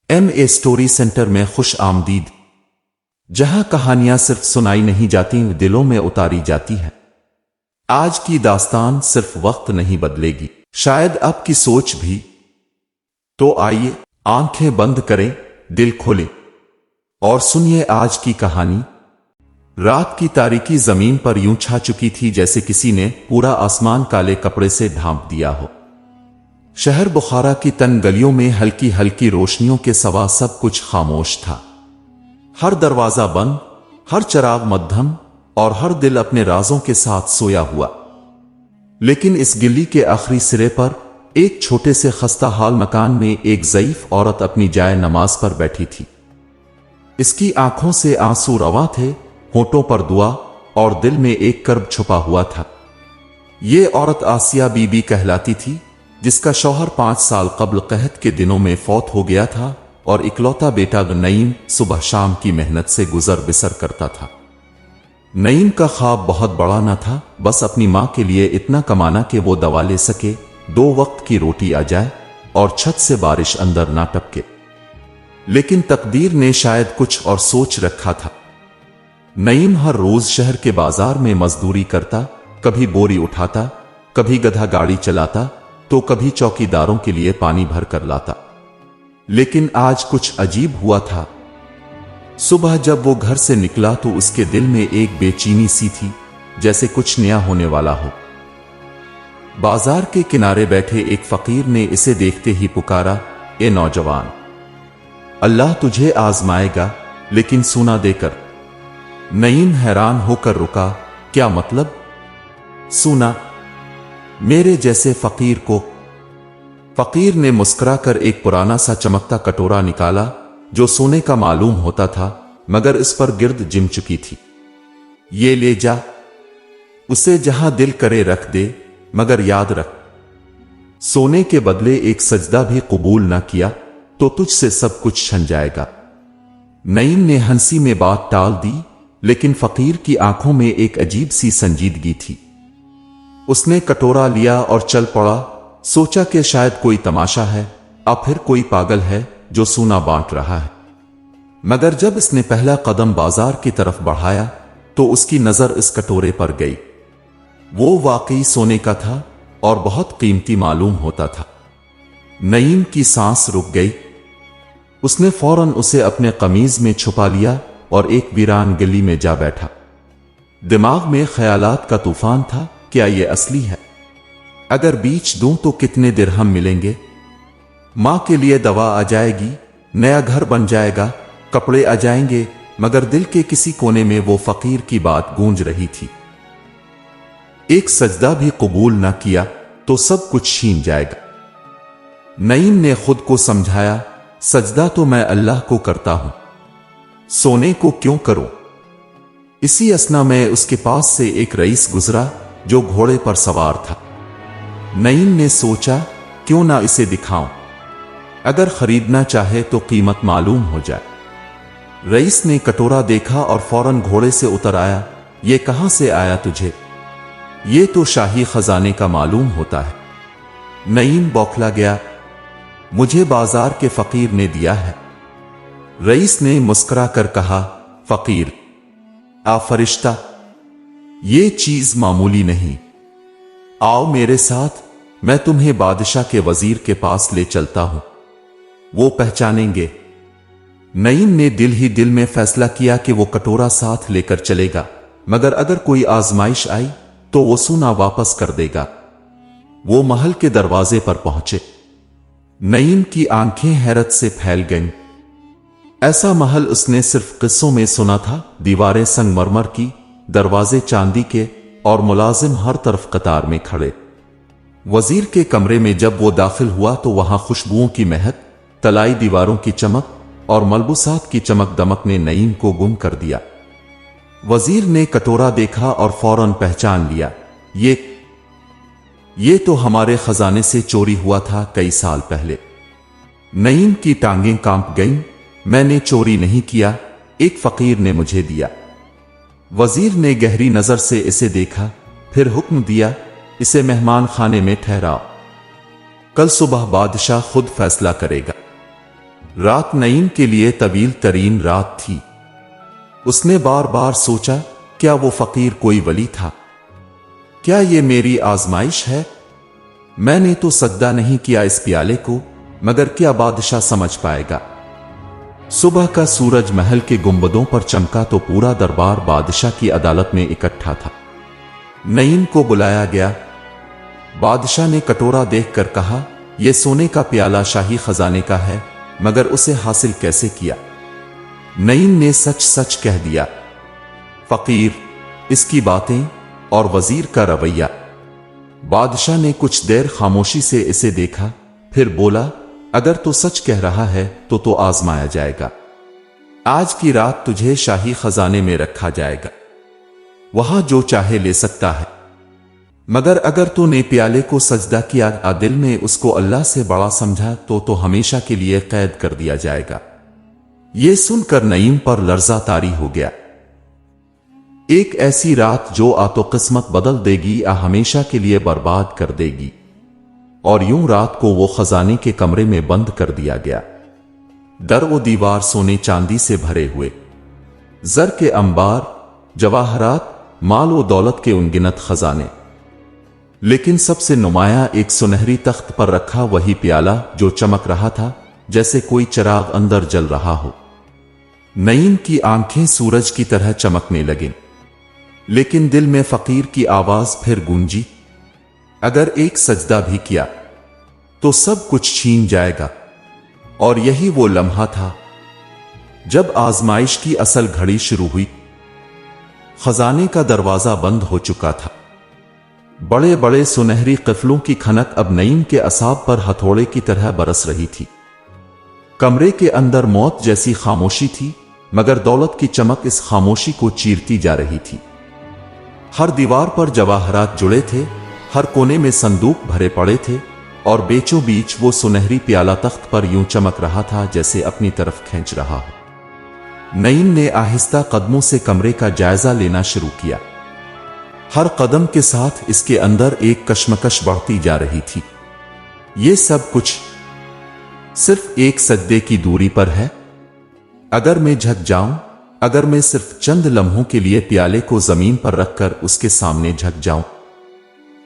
MA story centre में खुश आमदीद, जहां कहानियां सिर्फ सुनाई नहीं जाती, दिलों में उतारी जाती हैं। आज की दास्तान सिर्फ वक्त नहीं बदलेगी, शायद आपकी सोच भी। तो आइए आंखें बंद करें, दिल खोलें और सुनिए आज की कहानी। रात की तारीकी जमीन पर यूं छा चुकी थी जैसे किसी ने पूरा आसमान काले कपड़े से ढांप दिया हो। शहर बुखारा की तन गलियों में हल्की हल्की रोशनियों के सिवा सब कुछ खामोश था। हर दरवाजा बंद, हर चिराग मध्यम और हर दिल अपने राजों के साथ सोया हुआ। लेकिन इस गली के आखिरी सिरे पर एक छोटे से खस्ता हाल मकान में एक ज़ईफ औरत अपनी जाए नमाज पर बैठी थी। इसकी आंखों से आंसू रवा थे, होठों पर दुआ और दिल में एक कर्ब छुपा हुआ था। ये औरत आसिया बीबी कहलाती थी, जिसका शौहर 5 साल कब्ल कहत के दिनों में फौत हो गया था और इकलौता बेटा नईम सुबह शाम की मेहनत से गुजर बिसर करता था। नईम का ख्वाब बहुत बड़ा न था, बस अपनी मां के लिए इतना कमाना कि वो दवा ले सके, 2 वक्त की रोटी आ जाए और छत से बारिश अंदर ना टपके। लेकिन तकदीर ने शायद कुछ और सोच रखा था। नईम हर रोज शहर के बाजार में मजदूरी करता, कभी बोरी उठाता, कभी गधा गाड़ी चलाता, तो कभी चौकीदारों के लिए पानी भर कर लाता। लेकिन आज कुछ अजीब हुआ था। सुबह जब वो घर से निकला तो उसके दिल में एक बेचैनी सी थी, जैसे कुछ नया होने वाला हो। बाजार के किनारे बैठे एक फकीर ने इसे देखते ही पुकारा, ए नौजवान, अल्लाह तुझे आजमाएगा, लेकिन सोना देकर। नईम हैरान होकर रुका, क्या मतलब? सोना? मेरे जैसे फकीर को? फकीर ने मुस्कुराकर एक पुराना सा चमकता कटोरा निकाला, जो सोने का मालूम होता था, मगर इस पर गिर्द जिम चुकी थी। ये ले जा, उसे जहां दिल करे रख दे, मगर याद रख, सोने के बदले एक सजदा भी कबूल न किया तो तुझसे सब कुछ छन जाएगा। नईम ने हंसी में बात टाल दी, लेकिन फकीर की आंखों में एक अजीब सी संजीदगी थी। उसने कटोरा लिया और चल पड़ा। सोचा कि शायद कोई तमाशा है, अब फिर कोई पागल है जो सोना बांट रहा है। मगर जब इसने पहला कदम बाजार की तरफ बढ़ाया तो उसकी नजर इस कटोरे पर गई। वो वाकई सोने का था और बहुत कीमती मालूम होता था। नईम की सांस रुक गई। उसने फौरन उसे अपने कमीज में छुपा लिया और एक वीरान गली में जा बैठा। दिमाग में ख्यालात का तूफान था, क्या ये असली है? अगर बीच दूं तो कितने दिरहम मिलेंगे? मां के लिए दवा आ जाएगी, नया घर बन जाएगा, कपड़े आ जाएंगे, मगर दिल के किसी कोने में वो फकीर की बात गूंज रही थी। एक सजदा भी कबूल ना किया तो सब कुछ छीन जाएगा। नईम ने खुद को समझाया, सजदा तो मैं अल्लाह को करता हूं, सोने को क्यों करूं? इसी असना में उसके पास से एक रईस गुजरा जो घोड़े पर सवार था। नईम ने सोचा, क्यों ना इसे दिखाऊं, अगर खरीदना चाहे तो कीमत मालूम हो जाए। रईस ने कटोरा देखा और फौरन घोड़े से उतर आया। ये कहां से आया तुझे? ये तो शाही खजाने का मालूम होता है। नईम बौखला गया, मुझे बाजार के फकीर ने दिया है। रईस ने मुस्कुरा कर कहा, फकीर? आ फरिश्ता, ये चीज मामूली नहीं, आओ मेरे साथ, मैं तुम्हें बादशाह के वजीर के पास ले चलता हूं, वो पहचानेंगे। नईम ने दिल ही दिल में फैसला किया कि वो कटोरा साथ लेकर चलेगा, मगर अगर कोई आजमाइश आई तो वो सोना वापस कर देगा। वो महल के दरवाजे पर पहुंचे। नईम की आंखें हैरत से फैल गईं। ऐसा महल उसने सिर्फ किस्सों में सुना था, दीवारें संगमरमर की, दरवाजे चांदी के और मुलाजिम हर तरफ कतार में खड़े। वजीर के कमरे में जब वो दाखिल हुआ तो वहां खुशबुओं की महक, तलाई दीवारों की चमक और मलबूसात की चमक दमक ने नईम को गुम कर दिया। वजीर ने कटोरा देखा और फौरन पहचान लिया, ये तो हमारे खजाने से चोरी हुआ था कई साल पहले। नईम की टांगें कांप गईं। मैंने चोरी नहीं किया, एक फकीर ने मुझे दिया। वजीर ने गहरी नजर से इसे देखा, फिर हुक्म दिया, इसे मेहमान खाने में ठहराओ, कल सुबह बादशाह खुद फैसला करेगा। رات نعیم کے لیے طویل ترین رات تھی۔ اس نے بار بار سوچا، کیا وہ فقیر کوئی ولی تھا؟ کیا یہ میری آزمائش ہے؟ میں نے تو سجدہ نہیں کیا اس پیالے کو، مگر کیا بادشاہ سمجھ پائے گا؟ صبح کا سورج محل کے گنبدوں پر چمکا تو پورا دربار بادشاہ کی عدالت میں اکٹھا تھا۔ نعیم کو بلایا گیا۔ بادشاہ نے کٹورا دیکھ کر کہا، یہ سونے کا پیالہ شاہی خزانے کا ہے، مگر اسے حاصل کیسے کیا؟ نعیم نے سچ سچ کہہ دیا۔ فقیر، اس کی باتیں اور وزیر کا رویہ۔ بادشاہ نے کچھ دیر خاموشی سے اسے دیکھا، پھر بولا، اگر تو سچ کہہ رہا ہے تو آزمایا جائے گا۔ آج کی رات تجھے شاہی خزانے میں رکھا جائے گا، وہاں جو چاہے لے سکتا ہے، مگر اگر تو نے پیالے کو سجدہ کیا، دل میں اس کو اللہ سے بڑا سمجھا تو ہمیشہ کے لیے قید کر دیا جائے گا۔ یہ سن کر نعیم پر لرزہ طاری ہو گیا۔ ایک ایسی رات جو تو قسمت بدل دے گی ہمیشہ کے لیے برباد کر دے گی۔ اور یوں رات کو وہ خزانے کے کمرے میں بند کر دیا گیا۔ در و دیوار سونے چاندی سے بھرے ہوئے، زر کے انبار، جواہرات، مال و دولت کے انگنت خزانے، لیکن سب سے نمایاں ایک سنہری تخت پر رکھا وہی پیالہ جو چمک رہا تھا جیسے کوئی چراغ اندر جل رہا ہو۔ نعیم کی آنکھیں سورج کی طرح چمکنے لگیں، لیکن دل میں فقیر کی آواز پھر گونجی، اگر ایک سجدہ بھی کیا تو سب کچھ چھین جائے گا۔ اور یہی وہ لمحہ تھا جب آزمائش کی اصل گھڑی شروع ہوئی۔ خزانے کا دروازہ بند ہو چکا تھا۔ بڑے بڑے سنہری قفلوں کی کھنک اب نعیم کے اعصاب پر ہتھوڑے کی طرح برس رہی تھی۔ کمرے کے اندر موت جیسی خاموشی تھی، مگر دولت کی چمک اس خاموشی کو چیرتی جا رہی تھی۔ ہر دیوار پر جواہرات جڑے تھے، ہر کونے میں صندوق بھرے پڑے تھے، اور بیچوں بیچ وہ سنہری پیالہ تخت پر یوں چمک رہا تھا جیسے اپنی طرف کھینچ رہا ہو۔ نعیم نے آہستہ قدموں سے کمرے کا جائزہ لینا شروع کیا۔ ہر قدم کے ساتھ اس کے اندر ایک کشمکش بڑھتی جا رہی تھی۔ یہ سب کچھ صرف ایک سجدے کی دوری پر ہے۔ اگر میں جھک جاؤں، اگر میں صرف چند لمحوں کے لیے پیالے کو زمین پر رکھ کر اس کے سامنے جھک جاؤں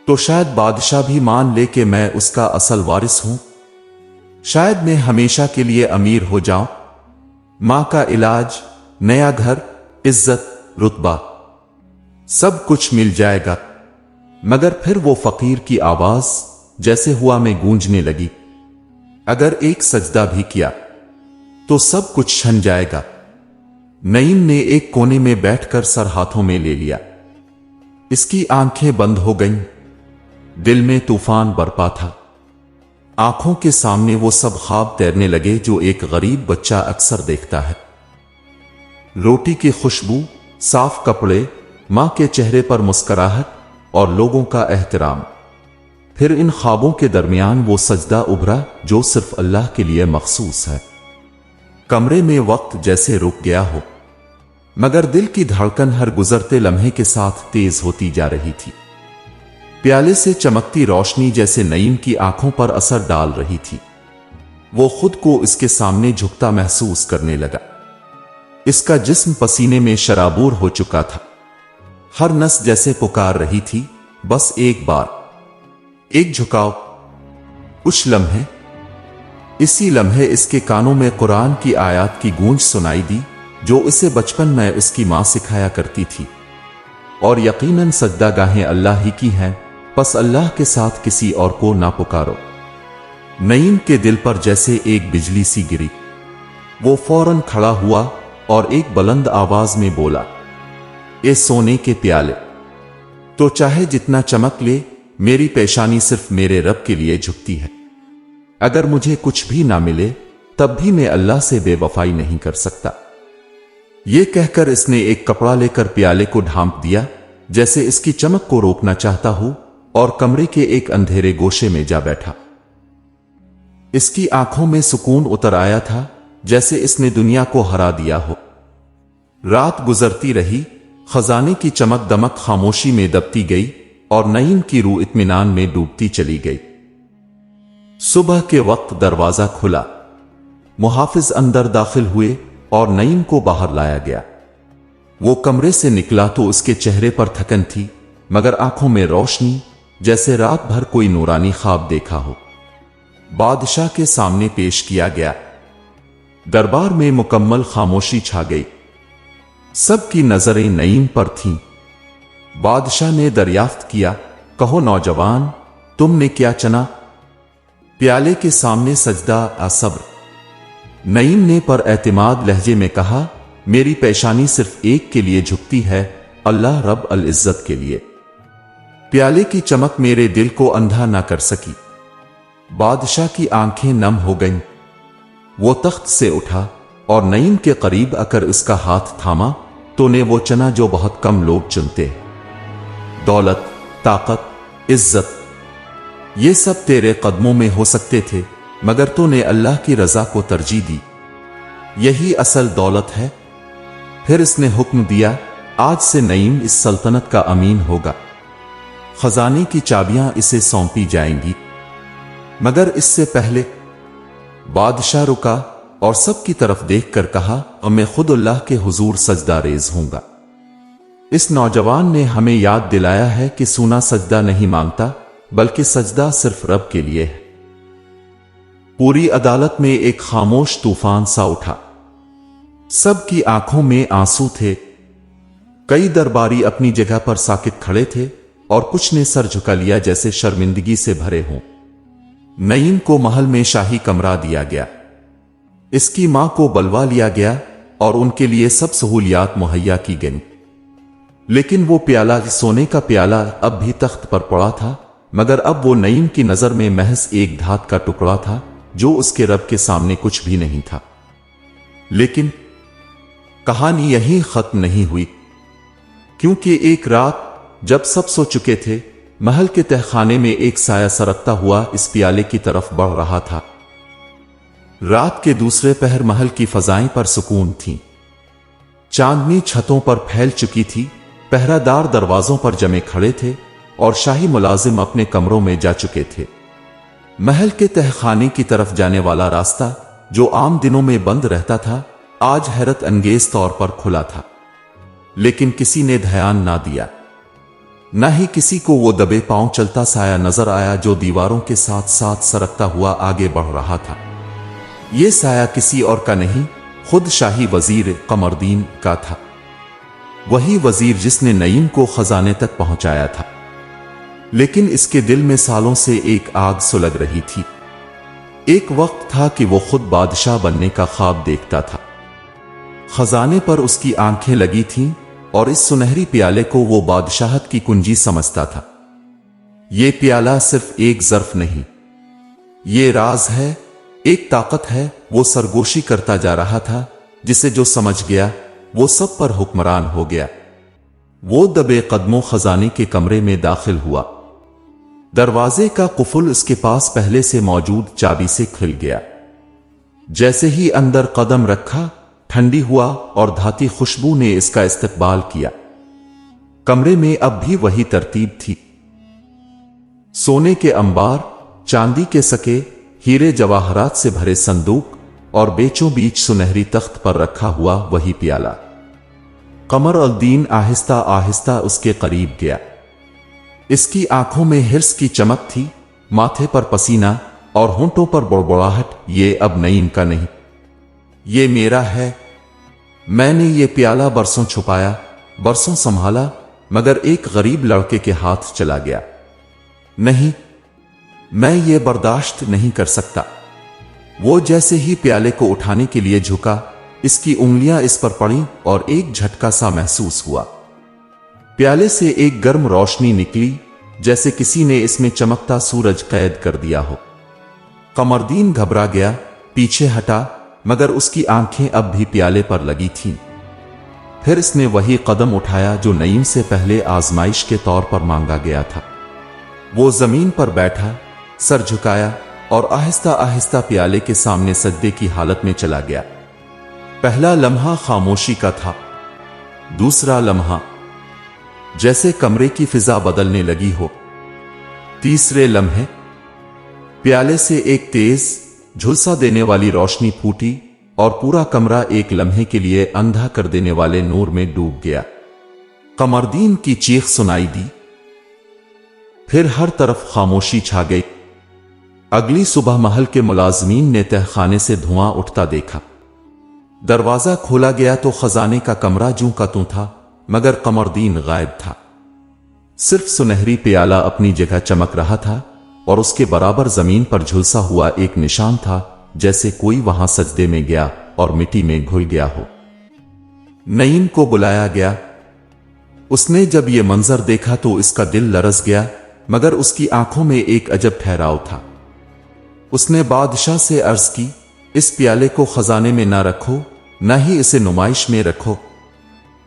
تو شاید بادشاہ بھی مان لے کہ میں اس کا اصل وارث ہوں۔ شاید میں ہمیشہ کے لیے امیر ہو جاؤں، ماں کا علاج، نیا گھر، عزت، رتبہ، سب کچھ مل جائے گا۔ مگر پھر وہ فقیر کی آواز جیسے ہوا میں گونجنے لگی، اگر ایک سجدہ بھی کیا تو سب کچھ چھن جائے گا۔ نعیم نے ایک کونے میں بیٹھ کر سر ہاتھوں میں لے لیا۔ اس کی آنکھیں بند ہو گئیں، دل میں طوفان برپا تھا۔ آنکھوں کے سامنے وہ سب خواب تیرنے لگے جو ایک غریب بچہ اکثر دیکھتا ہے۔ روٹی کی خوشبو، صاف کپڑے، ماں کے چہرے پر مسکراہٹ اور لوگوں کا احترام۔ پھر ان خوابوں کے درمیان وہ سجدہ ابھرا جو صرف اللہ کے لیے مخصوص ہے۔ کمرے میں وقت جیسے رک گیا ہو، مگر دل کی دھڑکن ہر گزرتے لمحے کے ساتھ تیز ہوتی جا رہی تھی۔ پیالے سے چمکتی روشنی جیسے نعیم کی آنکھوں پر اثر ڈال رہی تھی۔ وہ خود کو اس کے سامنے جھکتا محسوس کرنے لگا۔ اس کا جسم پسینے میں شرابور ہو چکا تھا، ہر نس جیسے پکار رہی تھی، بس ایک بار، ایک جھکاؤ۔ کچھ لمحے، اسی لمحے اس کے کانوں میں قرآن کی آیات کی گونج سنائی دی جو اسے بچپن میں اس کی ماں سکھایا کرتی تھی۔ اور یقیناً سجدہ گاہیں اللہ ہی کی ہیں، پس اللہ کے ساتھ کسی اور کو نہ پکارو۔ نعیم کے دل پر جیسے ایک بجلی سی گری۔ وہ فوراً کھڑا ہوا اور ایک بلند آواز میں بولا، اے سونے کے پیالے، تو چاہے جتنا چمک لے، میری پیشانی صرف میرے رب کے لیے جھکتی ہے۔ اگر مجھے کچھ بھی نہ ملے تب بھی میں اللہ سے بے وفائی نہیں کر سکتا۔ یہ کہہ کر اس نے ایک کپڑا لے کر پیالے کو ڈھانپ دیا جیسے اس کی چمک کو روکنا چاہتا ہو، اور کمرے کے ایک اندھیرے گوشے میں جا بیٹھا۔ اس کی آنکھوں میں سکون اتر آیا تھا جیسے اس نے دنیا کو ہرا دیا ہو۔ رات گزرتی رہی، خزانے کی چمک دمک خاموشی میں دبتی گئی اور نعیم کی روح اطمینان میں ڈوبتی چلی گئی۔ صبح کے وقت دروازہ کھلا۔ محافظ اندر داخل ہوئے اور نعیم کو باہر لایا گیا۔ وہ کمرے سے نکلا تو اس کے چہرے پر تھکن تھی، مگر آنکھوں میں روشنی، جیسے رات بھر کوئی نورانی خواب دیکھا ہو۔ بادشاہ کے سامنے پیش کیا گیا۔ دربار میں مکمل خاموشی چھا گئی۔ سب کی نظریں نعیم پر تھیں۔ بادشاہ نے دریافت کیا، کہو نوجوان، تم نے کیا چنا؟ پیالے کے سامنے سجدہ صبر۔ نعیم نے پر اعتماد لہجے میں کہا، میری پیشانی صرف ایک کے لیے جھکتی ہے، اللہ رب العزت کے لیے۔ پیالے کی چمک میرے دل کو اندھا نہ کر سکی۔ بادشاہ کی آنکھیں نم ہو گئیں۔ وہ تخت سے اٹھا اور نعیم کے قریب آ کر اس کا ہاتھ تھاما تو نے وہ چنا جو بہت کم لوگ چنتے ہیں۔ دولت، طاقت، عزت، یہ سب تیرے قدموں میں ہو سکتے تھے، مگر تو نے اللہ کی رضا کو ترجیح دی۔ یہی اصل دولت ہے۔ پھر اس نے حکم دیا، آج سے نعیم اس سلطنت کا امین ہوگا۔ خزانے کی چابیاں اسے سونپی جائیں گی۔ مگر اس سے پہلے بادشاہ رکا اور سب کی طرف دیکھ کر کہا، میں خود اللہ کے حضور سجدہ ریز ہوں گا۔ اس نوجوان نے ہمیں یاد دلایا ہے کہ سونا سجدہ نہیں مانگتا، بلکہ سجدہ صرف رب کے لیے ہے۔ پوری عدالت میں ایک خاموش طوفان سا اٹھا۔ سب کی آنکھوں میں آنسو تھے۔ کئی درباری اپنی جگہ پر ساکت کھڑے تھے اور کچھ نے سر جھکا لیا جیسے شرمندگی سے بھرے ہوں۔ نعیم کو محل میں شاہی کمرہ دیا گیا۔ اس کی ماں کو بلوا لیا گیا اور ان کے لیے سب سہولیات مہیا کی گئیں۔ لیکن وہ پیالہ، سونے کا پیالہ، اب بھی تخت پر پڑا تھا، مگر اب وہ نعیم کی نظر میں محض ایک دھات کا ٹکڑا تھا جو اس کے رب کے سامنے کچھ بھی نہیں تھا۔ لیکن کہانی یہیں ختم نہیں ہوئی، کیونکہ ایک رات جب سب سو چکے تھے، محل کے تہخانے میں ایک سایہ سرکتا ہوا اس پیالے کی طرف بڑھ رہا تھا۔ رات کے دوسرے پہر محل کی فضائیں پر سکون تھیں۔ چاندنی چھتوں پر پھیل چکی تھی، پہرہ دار دروازوں پر جمے کھڑے تھے اور شاہی ملازم اپنے کمروں میں جا چکے تھے۔ محل کے تہخانے کی طرف جانے والا راستہ، جو عام دنوں میں بند رہتا تھا، آج حیرت انگیز طور پر کھلا تھا۔ لیکن کسی نے دھیان نہ دیا۔ نہ ہی کسی کو وہ دبے پاؤں چلتا سایہ نظر آیا جو دیواروں کے ساتھ ساتھ سرکتا ہوا آگے بڑھ رہا تھا۔ یہ سایہ کسی اور کا نہیں، خود شاہی وزیر قمردین کا تھا۔ وہی وزیر جس نے نعیم کو خزانے تک پہنچایا تھا۔ لیکن اس کے دل میں سالوں سے ایک آگ سلگ رہی تھی۔ ایک وقت تھا کہ وہ خود بادشاہ بننے کا خواب دیکھتا تھا۔ خزانے پر اس کی آنکھیں لگی تھیں اور اس سنہری پیالے کو وہ بادشاہت کی کنجی سمجھتا تھا۔ یہ پیالہ صرف ایک ظرف نہیں، یہ راز ہے، ایک طاقت ہے۔ وہ سرگوشی کرتا جا رہا تھا، جسے جو سمجھ گیا وہ سب پر حکمران ہو گیا۔ وہ دبے قدموں خزانے کے کمرے میں داخل ہوا۔ دروازے کا قفل اس کے پاس پہلے سے موجود چابی سے کھل گیا۔ جیسے ہی اندر قدم رکھا، ٹھنڈی ہوا اور دھاتی خوشبو نے اس کا استقبال کیا۔ کمرے میں اب بھی وہی ترتیب تھی۔ سونے کے انبار، چاندی کے سکے، ہیرے جواہرات سے بھرے صندوق اور بیچوں بیچ سنہری تخت پر رکھا ہوا وہی پیالہ۔ قمر الدین آہستہ آہستہ اس کے قریب گیا۔ اس کی آنکھوں میں حرص کی چمک تھی، ماتھے پر پسینہ اور ہونٹوں پر بڑبڑاہٹ۔ یہ اب نعیم کا نہیں، یہ میرا ہے۔ میں نے یہ پیالہ برسوں چھپایا، برسوں سنبھالا، مگر ایک غریب لڑکے کے ہاتھ چلا گیا۔ نہیں، میں یہ برداشت نہیں کر سکتا۔ وہ جیسے ہی پیالے کو اٹھانے کے لیے جھکا، اس کی انگلیاں اس پر پڑیں اور ایک جھٹکا سا محسوس ہوا۔ پیالے سے ایک گرم روشنی نکلی، جیسے کسی نے اس میں چمکتا سورج قید کر دیا ہو۔ قمردین گھبرا گیا، پیچھے ہٹا، مگر اس کی آنکھیں اب بھی پیالے پر لگی تھیں۔ پھر اس نے وہی قدم اٹھایا جو نعیم سے پہلے آزمائش کے طور پر مانگا گیا تھا۔ وہ زمین پر بیٹھا، سر جھکایا اور آہستہ آہستہ پیالے کے سامنے سجدے کی حالت میں چلا گیا۔ پہلا لمحہ خاموشی کا تھا، دوسرا لمحہ جیسے کمرے کی فضا بدلنے لگی ہو، تیسرے لمحے پیالے سے ایک تیز झुलसा देने वाली रोशनी फूटी और पूरा कमरा एक लम्हे के लिए अंधा कर देने वाले नूर में डूब गया। कमरदीन की चीख सुनाई दी, फिर हर तरफ खामोशी छा गई। अगली सुबह महल के मुलाजमीन ने तहखाने से धुआं उठता देखा। दरवाजा खोला गया तो खजाने का कमरा जूं का त्यों था, मगर कमरदीन गायब था। सिर्फ सुनहरी प्याला अपनी जगह चमक रहा था और उसके बराबर जमीन पर झुलसा हुआ एक निशान था, जैसे कोई वहां सजदे में गया और मिट्टी में घुल गया हो। नईम को बुलाया गया। उसने जब ये मंजर देखा तो इसका दिल लरस गया, मगर उसकी आंखों में एक अजब ठहराव था। उसने बादशाह से अर्ज की, इस प्याले को खजाने में ना रखो, न ही इसे नुमाइश में रखो।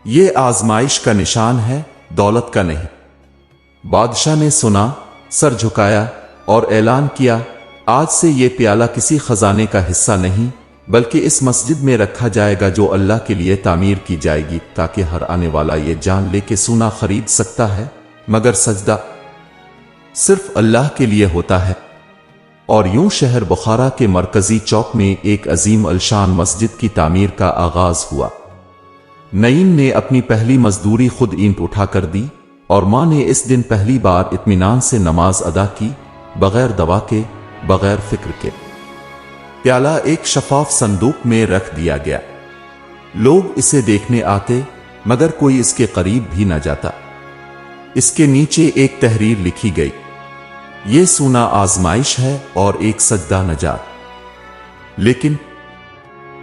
ये आजमाइश का निशान है, दौलत का नहीं। बादशाह ने सुना, सर झुकाया और ऐलान किया, आज से ये प्याला किसी खजाने का हिस्सा नहीं, बल्कि इस मस्जिद में रखा जाएगा जो अल्लाह के लिए तामीर की जाएगी, ताकि हर आने वाला ये जान ले कि सोना खरीद सकता है, मगर सजदा सिर्फ अल्लाह के लिए होता है। और यूं शहर बुखारा के मरकजी चौक में एक अजीम अलशान मस्जिद की तामीर का आगाज हुआ। नईम ने अपनी पहली मजदूरी खुद ईंट उठा कर दी और मां ने इस दिन पहली बार इत्मीनान से नमाज अदा की, बगैर दवा के, बगैर फिक्र के। प्याला एक शफाफ संदूक में रख दिया गया। लोग इसे देखने आते, मगर कोई इसके करीब भी न जाता। इसके नीचे एक तहरीर लिखी गई, ये सोना आजमाइश है और एक सजदा नजात। लेकिन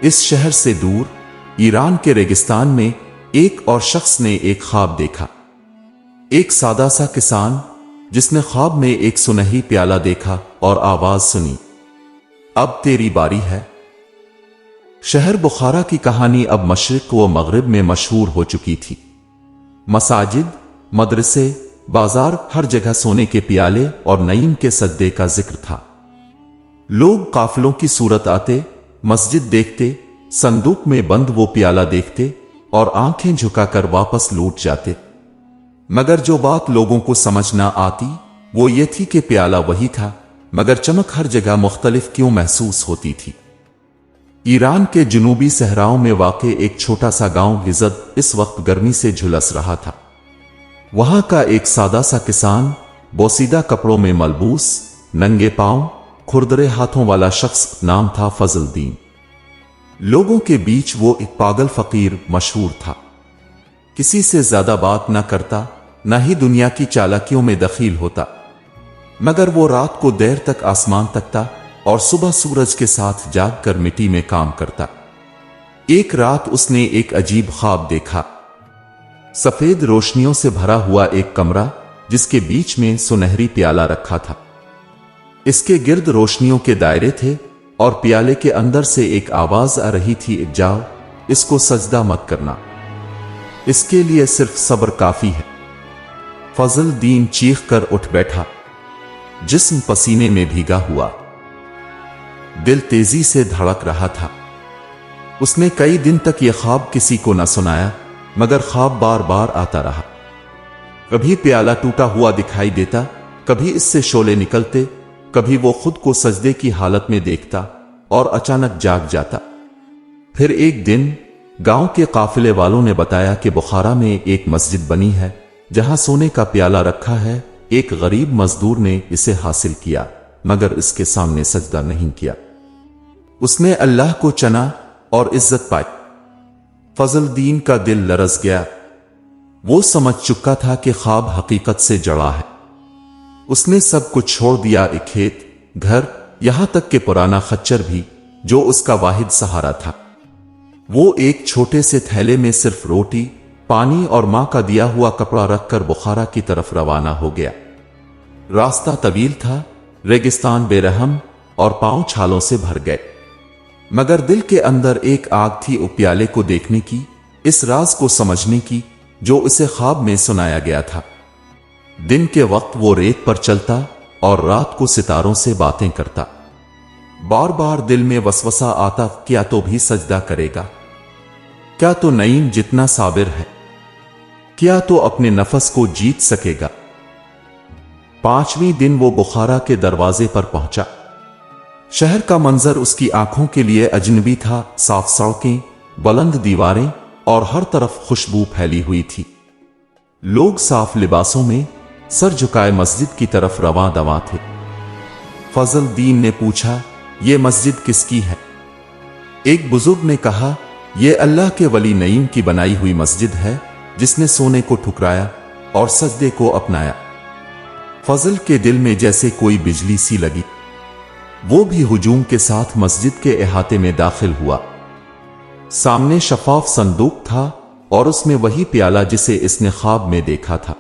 इस शहर से दूर ईरान के रेगिस्तान में एक और शख्स ने एक ख्वाब देखा। एक सादा सा किसान जिसने ख्वाब में एक सुनहरी प्याला देखा और आवाज सुनी, अब तेरी बारी है। शहर बुखारा की कहानी अब मशरिक व मगरिब में मशहूर हो चुकी थी। मसाजिद, मदरसे, बाजार, हर जगह सोने के प्याले और नईम के सद्दे का जिक्र था। लोग काफिलों की सूरत आते, मस्जिद देखते, संदूक में बंद वो प्याला देखते और आंखें झुकाकर वापस लौट जाते। मगर जो बात लोगों को समझ ना आती वो ये थी कि प्याला वही था, मगर चमक हर जगह मुख्तलिफ क्यों महसूस होती थी। ईरान के जुनूबी सहराओं में वाक़े एक छोटा सा गांव लिज़द इस वक्त गर्मी से झुलस रहा था। वहां का एक सादा सा किसान, बोसीदा कपड़ों में मलबूस, नंगे पांव, खुरदरे हाथों वाला शख्स, नाम था फजलदीन। लोगों के बीच वो एक पागल फकीर मशहूर था। किसी से ज्यादा बात न करता, न ही दुनिया की चालाकियों में दखील होता, मगर वो रात को देर तक आसमान तकता और सुबह सूरज के साथ जाग कर मिट्टी में काम करता। एक रात उसने एक अजीब ख्वाब देखा। सफेद रोशनियों से भरा हुआ एक कमरा, जिसके बीच में सुनहरी प्याला रखा था। इसके गिर्द रोशनियों के दायरे थे और प्याले के अंदर से एक आवाज आ रही थी, जाओ, इसको सजदा मत करना, इसके लिए सिर्फ सब्र काफी है। फजलदीन चीख कर उठ बैठा, जिस्म पसीने में भीगा हुआ, दिल तेजी से धड़क रहा था। उसने कई दिन तक यह ख्वाब किसी को न सुनाया, मगर ख्वाब बार बार आता रहा। कभी प्याला टूटा हुआ दिखाई देता, कभी इससे शोले निकलते, कभी वो खुद को सजदे की हालत में देखता और अचानक जाग जाता। फिर एक दिन गांव के काफिले वालों ने बताया कि बुखारा में एक मस्जिद बनी है जहां सोने का प्याला रखा है। एक गरीब मजदूर ने इसे हासिल किया, मगर इसके सामने सजदा नहीं किया। उसने अल्लाह को चना और इज्जत पाई। फजलदीन का दिल लरस गया। वो समझ चुका था कि ख्वाब हकीकत से जड़ा है। उसने सब कुछ छोड़ दिया, एक खेत, घर, यहां तक कि पुराना खच्चर भी, जो उसका वाहिद सहारा था। वो एक छोटे से थैले में सिर्फ रोटी, पानी और मां का दिया हुआ कपड़ा रखकर बुखारा की तरफ रवाना हो गया। रास्ता तवील था, रेगिस्तान बेरहम और पांव छालों से भर गए, मगर दिल के अंदर एक आग थी प्याले को देखने की, इस राज को समझने की जो उसे ख्वाब में सुनाया गया था। दिन के वक्त वो रेत पर चलता और रात को सितारों से बातें करता। बार बार दिल में वसवसा आता, क्या तो भी सजदा करेगा, क्या तो नईम जितना साबिर है, क्या तो अपने नफस को जीत सकेगा। 5वें दिन वो बुखारा के दरवाजे पर पहुंचा। शहर का मंजर उसकी आंखों के लिए अजनबी था। साफ सड़कें, बुलंद दीवारें और हर तरफ खुशबू फैली हुई थी। लोग साफ लिबासों में सर झुकाए मस्जिद की तरफ रवां दवां थे। फजल दीन ने पूछा, ये मस्जिद किसकी है? एक बुजुर्ग ने कहा, यह अल्लाह के वली नईम की बनाई हुई मस्जिद है, जिसने सोने को ठुकराया और सजदे को अपनाया। फजल के दिल में जैसे कोई बिजली सी लगी। वो भी हुजूम के साथ मस्जिद के अहाते में दाखिल हुआ। सामने शफाफ संदूक था और उसमें वही प्याला जिसे इसने ख्वाब में देखा था,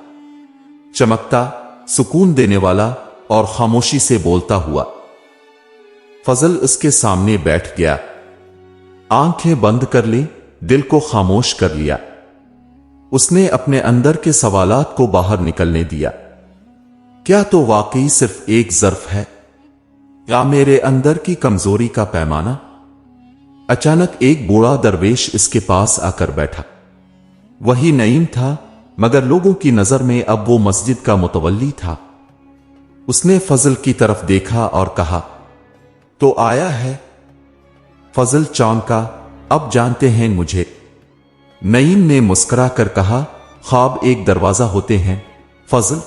चमकता, सुकून देने वाला और खामोशी से बोलता हुआ। फजल उसके सामने बैठ गया, आंखें बंद कर ली, दिल को खामोश कर लिया। उसने अपने अंदर के सवालात को बाहर निकलने दिया। क्या तो वाकई सिर्फ एक ज़र्फ है, या मेरे अंदर की कमजोरी का पैमाना? अचानक एक बूढ़ा दरवेश इसके पास आकर बैठा। वही नईम था, मगर लोगों की नजर में अब वो मस्जिद का मुतवल्ली था। उसने फजल की तरफ देखा और कहा, तो आया है? फजल चौंका, अब जानते हैं मुझे। नईम ने मुस्कुरा कर कहा, ख्वाब एक दरवाजा होते हैं फजल।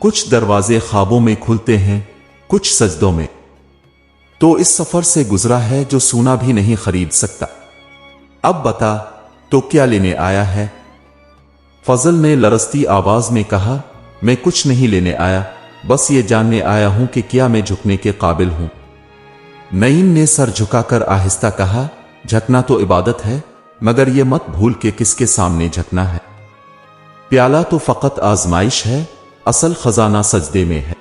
कुछ दरवाजे ख्वाबों में खुलते हैं, कुछ सजदों में। तो इस सफर से गुजरा है जो सोना भी नहीं खरीद सकता। अब बता, तो क्या लेने आया है? फजल ने लरजती आवाज में कहा, मैं कुछ नहीं लेने आया, बस ये जानने आया हूं कि क्या मैं झुकने के काबिल हूं। नईम ने सर झुकाकर आहिस्ता कहा, झुकना तो इबादत है, मगर ये मत भूल के किसके सामने झुकना है। प्याला तो फकत आजमाइश है, असल खजाना सजदे में है।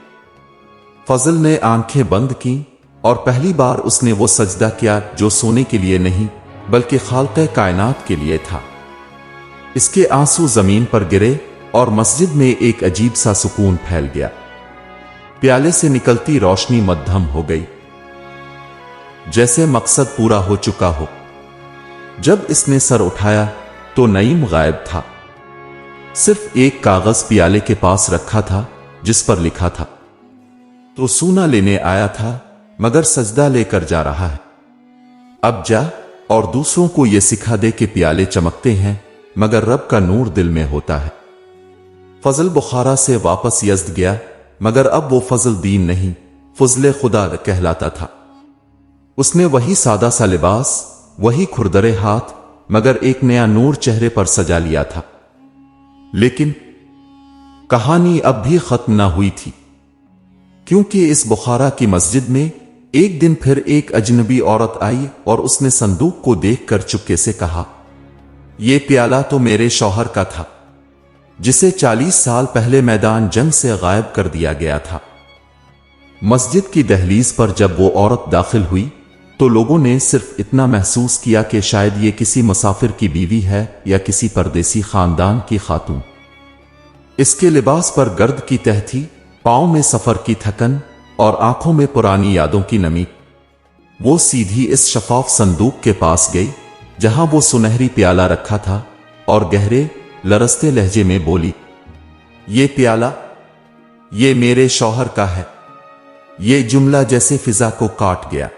फजल ने आंखें बंद की और पहली बार उसने वो सजदा किया जो सोने के लिए नहीं बल्कि खाल्क़े कायनात के लिए था। इसके आंसू जमीन पर गिरे और मस्जिद में एक अजीब सा सुकून फैल गया। प्याले से निकलती रोशनी मध्यम हो गई, जैसे मकसद पूरा हो चुका हो। जब इसने सर उठाया तो नईम गायब था। सिर्फ एक कागज प्याले के पास रखा था जिस पर लिखा था, तो सोना लेने आया था मगर सजदा लेकर जा रहा है। अब जा और दूसरों को यह सिखा दे कि प्याले चमकते हैं मगर रब का नूर दिल में होता है। फजल बुखारा से वापस यज़्द गया, मगर अब वो फजल दीन नहीं, फजले खुदा कहलाता था। उसने वही सादा सा लिबास, वही खुरदरे हाथ, मगर एक नया नूर चेहरे पर सजा लिया था। लेकिन कहानी अब भी खत्म ना हुई थी, क्योंकि इस बुखारा की मस्जिद में एक दिन फिर एक अजनबी औरत आई और उसने संदूक को देखकर चुपके से कहा, यह प्याला तो मेरे शौहर का था, जिसे 40 साल पहले मैदान जंग से गायब कर दिया गया था। मस्जिद की दहलीज पर जब वो औरत दाखिल हुई तो लोगों ने सिर्फ इतना महसूस किया कि शायद ये किसी मुसाफिर की बीवी है या किसी परदेसी खानदान की खातून। इसके लिबास पर गर्द की तह थी, पांव में सफर की थकन और आंखों में पुरानी यादों की नमी। वो सीधी इस शफाफ संदूक के पास गई जहां वो सुनहरी प्याला रखा था और गहरे लरजते लहजे में बोली, ये प्याला, ये मेरे शौहर का है। ये जुमला जैसे फिजा को काट गया।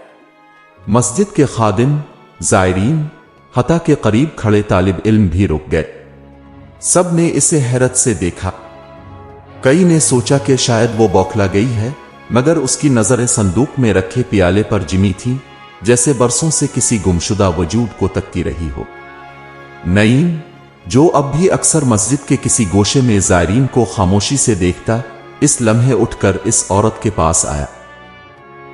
मस्जिद के खादिम, जायरीन, हता के करीब खड़े तालिब इल्म भी रुक गए। सब ने इसे हैरत से देखा। कई ने सोचा कि शायद वो बौखला गई है, मगर उसकी नजरें संदूक में रखे प्याले पर जिमी थी, जैसे बरसों से किसी गुमशुदा वजूद को तकती रही हो। नईम, जो अब भी अक्सर मस्जिद के किसी गोशे में जायरीन को खामोशी से देखता, इस लम्हे उठकर इस औरत के पास आया।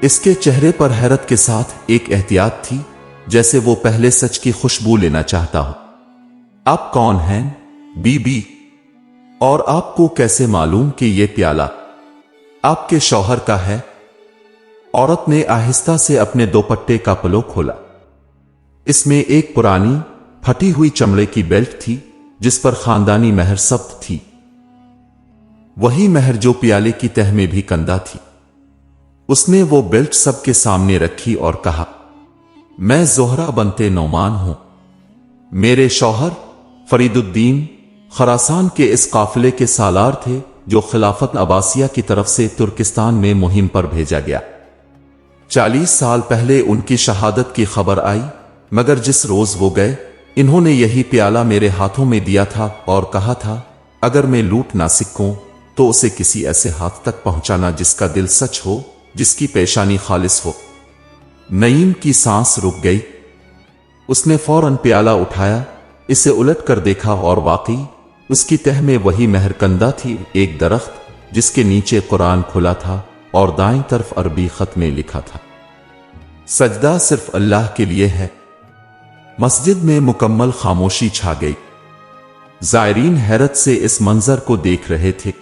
इसके चेहरे पर हैरत के साथ एक एहतियात थी, जैसे वो पहले सच की खुशबू लेना चाहता हो। आप कौन हैं, बीबी? और आपको कैसे मालूम कि यह प्याला आपके शौहर का है? औरत ने आहिस्ता से अपने दोपट्टे का पल्लो खोला। इसमें एक पुरानी फटी हुई चमड़े की बेल्ट थी जिस पर खानदानी महर सब्त थी, वही महर जो प्याले की तह में भी कंदा थी। उसने वो बेल्ट सबके सामने रखी और कहा, मैं जोहरा बनते नौमान हूं। मेरे शौहर फरीदुद्दीन खरासान के इस काफिले के सालार थे जो खिलाफत अब्बासिया की तरफ से तुर्किस्तान में मुहिम पर भेजा गया। 40 साल पहले उनकी शहादत की खबर आई, मगर जिस रोज वो गए, इन्होंने यही प्याला मेरे हाथों में दिया था और कहा था, अगर मैं लूट ना सकूं तो उसे किसी ऐसे हाथ तक पहुंचाना जिसका दिल सच हो, जिसकी पेशानी खालिस हो। नईम की सांस रुक गई। उसने फौरन प्याला उठाया, इसे उलट कर देखा और वाकई उसकी तह में वही मेहरकंदा थी, एक दरख्त जिसके नीचे कुरान खुला था और दाईं तरफ अरबी खत में लिखा था, सजदा सिर्फ अल्लाह के लिए है। मस्जिद में मुकम्मल खामोशी छा गई। जायरीन हैरत से इस मंजर को देख रहे थे।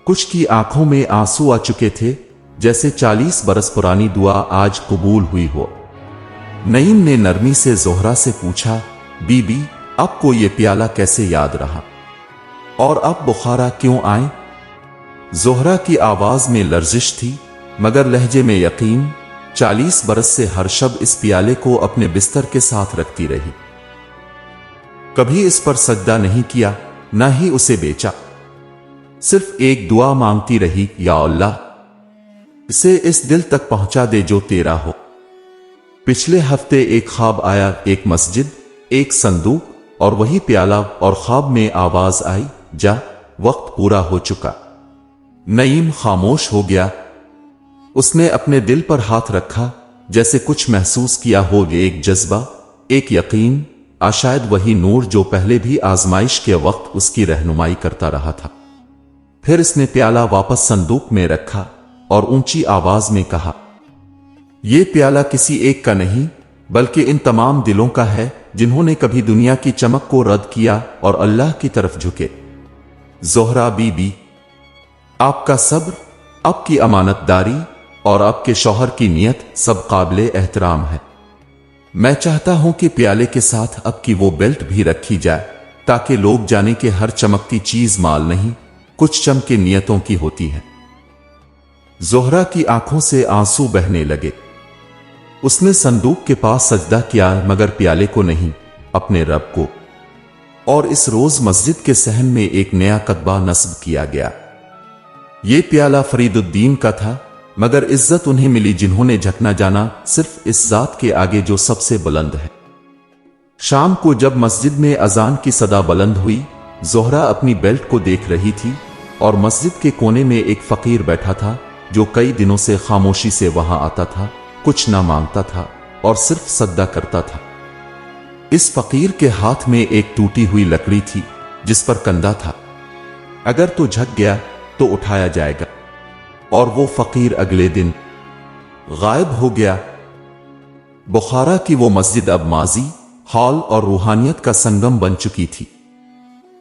कुछ की आंखों में आंसू आ चुके थे, जैसे 40 बरस पुरानी दुआ आज कबूल हुई हो। नईम ने नरमी से जोहरा से पूछा, बीबी, आपको ये प्याला कैसे याद रहा और अब बुखारा क्यों आए? जोहरा की आवाज में लर्जिश थी, मगर लहजे में यकीन। 40 बरस से हर शब इस प्याले को अपने बिस्तर के साथ रखती रही, कभी इस पर सजदा नहीं किया, ना ही उसे बेचा। सिर्फ एक दुआ मांगती रही, या अल्लाह, इसे इस दिल तक पहुंचा दे जो तेरा हो। पिछले हफ्ते एक ख्वाब आया, एक मस्जिद, एक संदूक और वही प्याला, और ख्वाब में आवाज आई, जा, वक्त पूरा हो चुका। नईम खामोश हो गया। उसने अपने दिल पर हाथ रखा, जैसे कुछ महसूस किया हो, एक जज्बा, एक यकीन, शायद वही नूर जो पहले भी आजमाइश के वक्त उसकी रहनुमाई करता रहा था। फिर इसने प्याला वापस संदूक में रखा और ऊंची आवाज में कहा, यह प्याला किसी एक का नहीं, बल्कि इन तमाम दिलों का है जिन्होंने कभी दुनिया की चमक को रद्द किया और अल्लाह की तरफ झुके। जोहरा बीबी, आपका सब्र, आपकी अमानतदारी और आपके शौहर की नियत सब काबिले एहतराम है। मैं चाहता हूं कि प्याले के साथ अब की वो बेल्ट भी रखी जाए, ताकि लोग जाने कि हर चमकती चीज माल नहीं, कुछ चमके नियतों की होती है। जोहरा की आंखों से आंसू बहने लगे। उसने संदूक के पास सजदा किया, मगर प्याले को नहीं, अपने रब को। और इस रोज मस्जिद के सहन में एक नया कतबा नस्ब किया गया। ये प्याला फरीदुद्दीन का था, मगर इज्जत उन्हें मिली जिन्होंने झकना जाना सिर्फ इस जात के आगे जो सबसे बुलंद है। शाम को जब मस्जिद में अजान की सदा बुलंद हुई, जोहरा अपनी बेल्ट को देख रही थी और मस्जिद के कोने में एक फकीर बैठा था जो कई दिनों से खामोशी से वहां आता था, कुछ ना मांगता था और सिर्फ सद्दा करता था। इस फकीर के हाथ में एक टूटी हुई लकड़ी थी जिस पर कंधा था, अगर तो झक गया तो उठाया जाएगा। और वो फकीर अगले दिन गायब हो गया। बुखारा की वो मस्जिद अब माजी, हॉल और रूहानियत का संगम बन चुकी थी।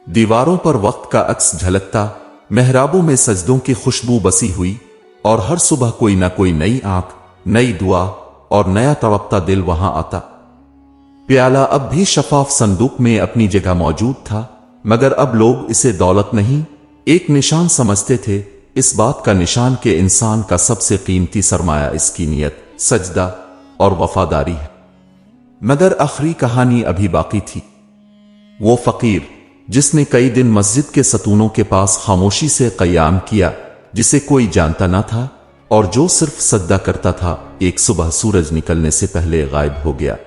दीवारों पर वक्त का अक्स झलकता, मेहराबों में सजदों की खुशबू बसी हुई, और हर सुबह कोई ना कोई नई आंख, नई दुआ और नया तड़पता दिल वहां आता। प्याला अब भी शफाफ संदूक में अपनी जगह मौजूद था, मगर अब लोग इसे दौलत नहीं, एक निशान समझते थे। इस बात का निशान के इंसान का सबसे कीमती सरमाया इसकी नियत, सजदा और वफादारी है। मगर आखिरी कहानी अभी बाकी थी। वो फकीर जिसने कई दिन मस्जिद के सतूनों के पास खामोशी से क़याम किया, जिसे कोई जानता ना था और जो सिर्फ सजदा करता था, एक सुबह सूरज निकलने से पहले गायब हो गया।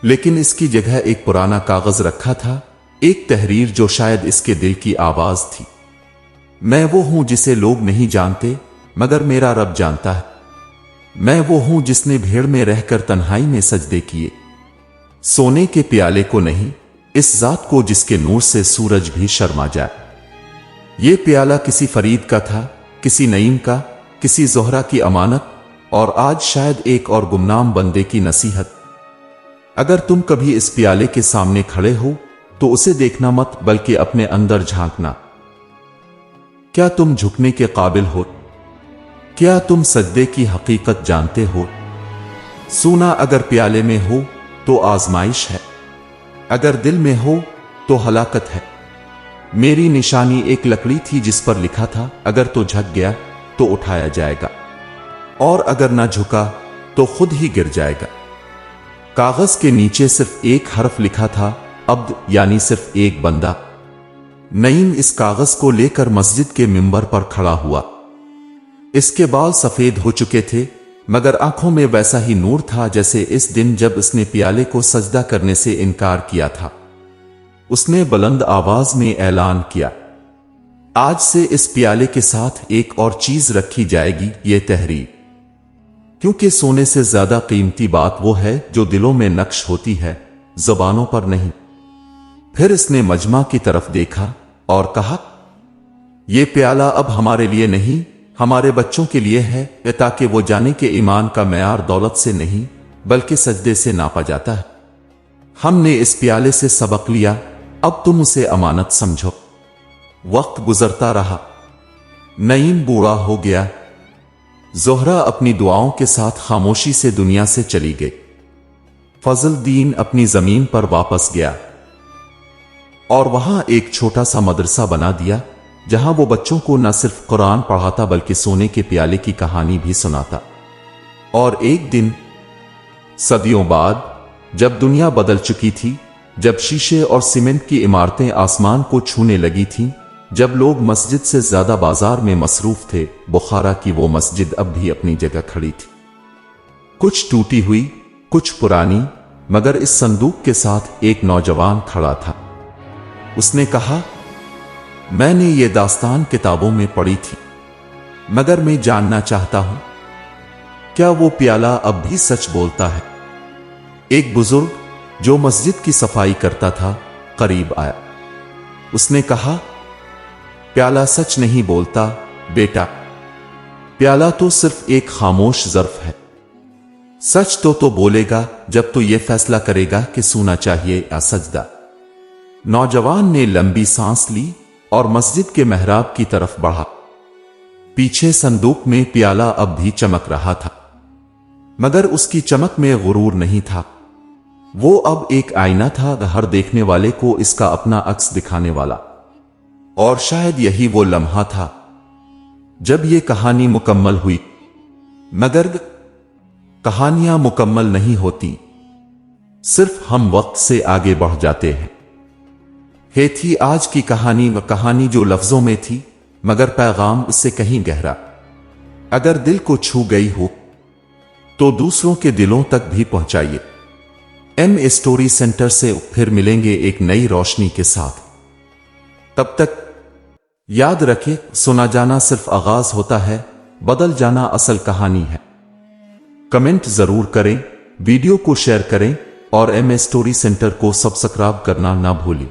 लेकिन इसकी जगह एक पुराना कागज रखा था, एक तहरीर जो शायद इसके दिल की आवाज थी। मैं वो हूं जिसे लोग नहीं जानते, मगर मेरा रब जानता है। मैं वो हूं जिसने भीड़ में रहकर तन्हाई में सजदे किए, सोने के प्याले को नहीं, इस जात को जिसके नूर से सूरज भी शर्मा जाए। ये प्याला किसी फरीद का था, किसी नईम का, किसी जोहरा की अमानत, और आज शायद एक और गुमनाम बंदे की नसीहत। अगर तुम कभी इस प्याले के सामने खड़े हो तो उसे देखना मत, बल्कि अपने अंदर झांकना। क्या तुम झुकने के काबिल हो? क्या तुम सजदे की हकीकत जानते हो? सोना अगर प्याले में हो तो आजमाइश है, अगर दिल में हो तो हलाकत है। मेरी निशानी एक लकड़ी थी जिस पर लिखा था, अगर तो झक गया तो उठाया जाएगा, और अगर ना झुका तो खुद ही गिर जाएगा। कागज के नीचे सिर्फ एक हर्फ लिखा था, अब्द, यानी सिर्फ एक बंदा। नईम इस कागज को लेकर मस्जिद के मिंबर पर खड़ा हुआ। इसके बाल सफेद हो चुके थे, मगर आंखों में वैसा ही नूर था जैसे इस दिन जब उसने प्याले को सजदा करने से इनकार किया था। उसने बुलंद आवाज में ऐलान किया, आज से इस प्याले के साथ एक और चीज रखी जाएगी, ये तहरीर। क्योंकि सोने से ज्यादा कीमती बात वो है जो दिलों में नक्श होती है, जुबानों पर नहीं। फिर इसने मजमा की तरफ देखा और कहा, यह प्याला अब हमारे लिए नहीं, हमारे बच्चों के लिए है, ताकि वो जाने कि ईमान का मेयार दौलत से नहीं बल्कि सजदे से नापा जाता है। हमने इस प्याले से सबक लिया, अब तुम उसे अमानत समझो। वक्त गुजरता रहा, नईम बूढ़ा हो गया। जोहरा अपनी दुआओं के साथ खामोशी से दुनिया से चली गई। फजलुद्दीन अपनी जमीन पर वापस गया और वहां एक छोटा सा मदरसा बना दिया, जहां वो बच्चों को न सिर्फ कुरान पढ़ाता बल्कि सोने के प्याले की कहानी भी सुनाता। और एक दिन सदियों बाद, जब दुनिया बदल चुकी थी, जब शीशे और सीमेंट की इमारतें आसमान को छूने लगी थीं, जब लोग मस्जिद से ज्यादा बाजार में मसरूफ थे, बुखारा की वो मस्जिद अब भी अपनी जगह खड़ी थी। कुछ टूटी हुई, कुछ पुरानी, मगर इस संदूक के साथ एक नौजवान खड़ा था। उसने कहा, मैंने ये दास्तान किताबों में पढ़ी थी, मगर मैं जानना चाहता हूं, क्या वो प्याला अब भी सच बोलता है? एक बुजुर्ग जो मस्जिद की सफाई करता था करीब आया। उसने कहा, प्याला सच नहीं बोलता बेटा, प्याला तो सिर्फ एक खामोश ज़र्फ है। सच तो बोलेगा जब तो ये फैसला करेगा कि सोना चाहिए या सजदा। नौजवान ने लंबी सांस ली और मस्जिद के मेहराब की तरफ बढ़ा। पीछे संदूक में प्याला अब भी चमक रहा था, मगर उसकी चमक में गुरूर नहीं था। वो अब एक आईना था, हर देखने वाले को इसका अपना अक्स दिखाने वाला। और शायद यही वो लम्हा था जब ये कहानी मुकम्मल हुई। मगर कहानियां मुकम्मल नहीं होती, सिर्फ हम वक्त से आगे बढ़ जाते हैं। ये थी आज की कहानी, व कहानी जो लफ्जों में थी, मगर पैगाम उससे कहीं गहरा। अगर दिल को छू गई हो तो दूसरों के दिलों तक भी पहुंचाइए। एम स्टोरी सेंटर से फिर मिलेंगे एक नई रोशनी के साथ। तब तक याद रखें, सुना जाना सिर्फ आगाज होता है, बदल जाना असल कहानी है। कमेंट जरूर करें, वीडियो को शेयर करें और एम स्टोरी सेंटर को सब्सक्राइब करना ना भूलें।